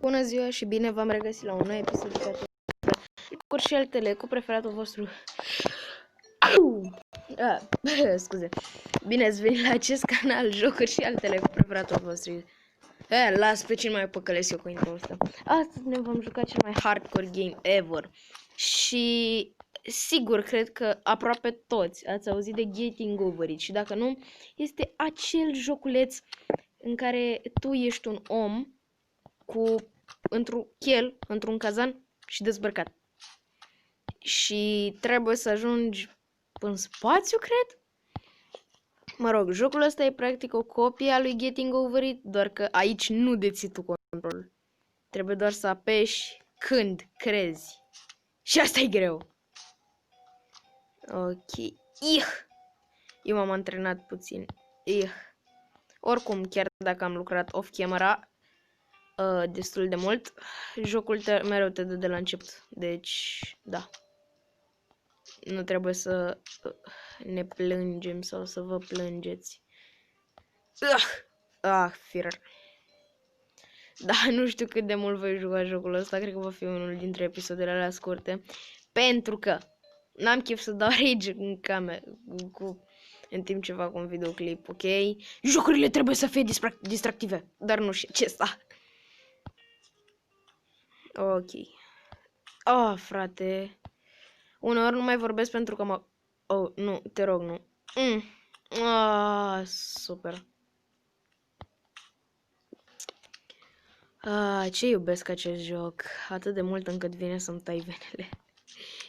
Bună ziua și bine v-am regăsit la un nou episod de Jocuri și altele cu preferatul vostru. Scuze. Bine ați venit la acest canal, Jocuri și altele cu preferatul vostru. Las pe cel mai păcăles eu cu intro ăsta. Astăzi ne vom juca cel mai hardcore game ever. Și sigur, cred că aproape toți ați auzit de Getting Over It. Și dacă nu, este acel joculeț în care tu ești un om cu într-un chel, într-un cazan și dezbrăcat. Și trebuie să ajungi în spațiu, cred? Mă rog, jocul ăsta e practic o copie a lui Getting Over It, doar că aici nu deții tu controlul. Trebuie doar să apeși când crezi. Și asta e greu. Ok. Eu m-am antrenat puțin. Oricum, chiar dacă am lucrat off-camera destul de mult, jocul mereu te dă de la început. Deci, da. Nu trebuie să ne plângem sau să vă plângeți. Fier. Da, nu știu cât de mult voi juca jocul ăsta. Cred că va fi unul dintre episoadele alea scurte. Pentru că n-am chef să dau rage în cameră în timp ce fac un videoclip, ok? Jocurile trebuie să fie distractive, dar nu și acesta. Ok. Frate. Uneori nu mai vorbesc pentru că mă... nu, te rog, nu. Super. Ce iubesc acest joc. Atât de mult încât vine să-mi tai venele.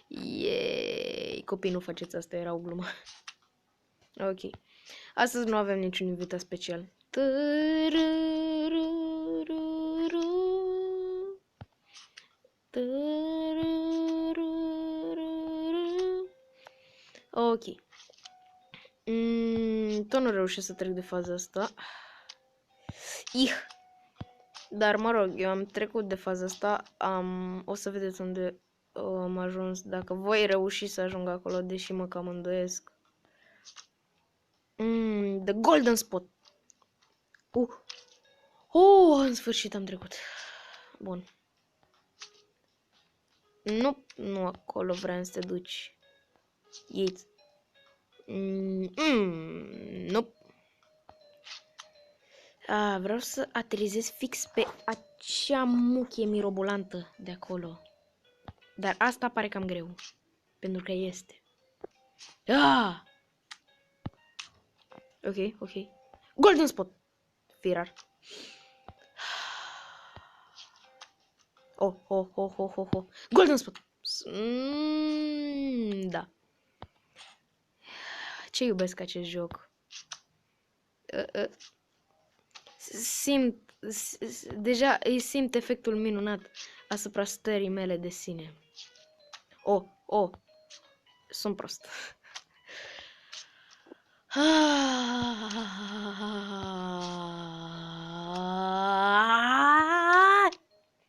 Yeee. Copii, nu faceți asta, era o glumă. Ok. Astăzi nu avem niciun invitat special. Ok. Tot nu reușesc să trec de faza asta. Dar mă rog, eu am trecut de faza asta. O să vedeți unde am ajuns. Dacă voi reuși să ajung acolo, deși mă cam îndoiesc. The Golden Spot. În sfârșit am trecut. Bun. Nu acolo vreau să te duci. Iei-ți. Nu. Vreau să aterizez fix pe acea muchie mirobolantă de acolo. Dar asta pare cam greu. Pentru că este. Ok. Golden Spot. Firar. Golden Spot. Da. Ce iubesc acest joc. Deja îi simt efectul minunat asupra stării mele de sine. Sunt prost.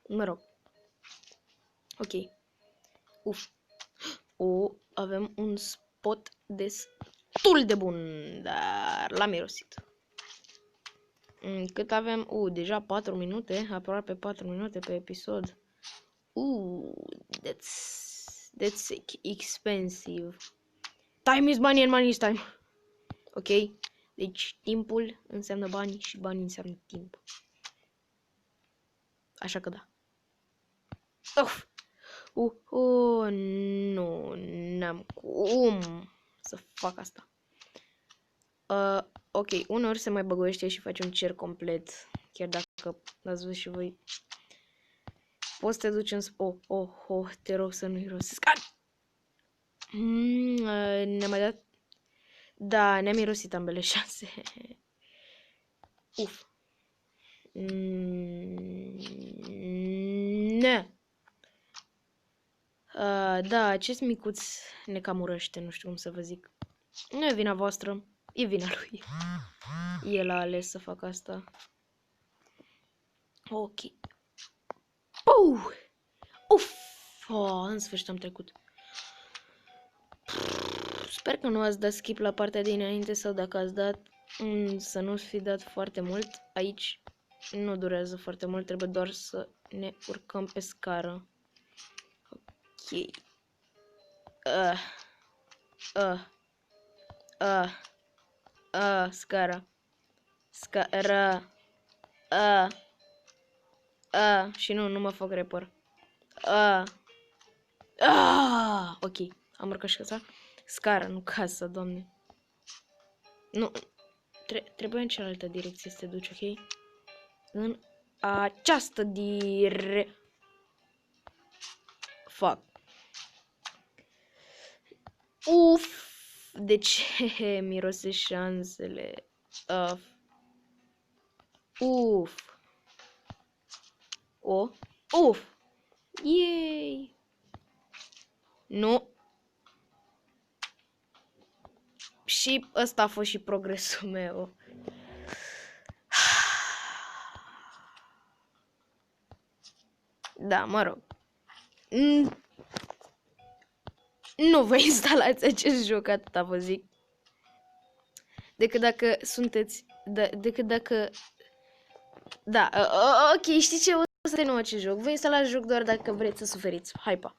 Mă rog. Ok. Avem un spot destul de bun, dar l-am mirosit. Cât avem? Deja 4 minute, aproape 4 minute pe episod. That's expensive. Time is money and money is time. Ok? Deci timpul înseamnă bani și banii înseamnă timp. Așa că da. Nu, n-am cum să fac asta. Ok, uneori se mai băgoiește și face un cer complet. Chiar dacă l-ați văzut și voi. Poți să te duci în... te rog să nu irosesc. Ne-a mai dat... Da, ne-am irosit ambele șanse. Da, acest micuț ne cam urăște, nu știu cum să vă zic. Nu e vina voastră, e vina lui. El a ales să facă asta. Ok. În sfârșit am trecut. Sper că nu ați dat skip la partea dinainte sau dacă ați dat, să nu fi dat foarte mult. Aici Nu durează foarte mult, trebuie doar să ne urcăm pe scară. Ok. Scara. Scara. Și nu mă fac repăr. Ok, am urcat și casa. Scara, nu casa, doamne. Nu, trebuie în cealaltă direcție să te duci, ok? În această Fuck. Uf! De ce mirose șansele? Uf! Uf! Yay! Nu! Și ăsta a fost și progresul meu. Da, mă rog. Nu vă instalați acest joc, atâta vă zic. Decât dacă sunteți... decât dacă... Da, ok, știi ce? O să nu acest joc. Vă instalați joc doar dacă vreți să suferiți. Hai, pa!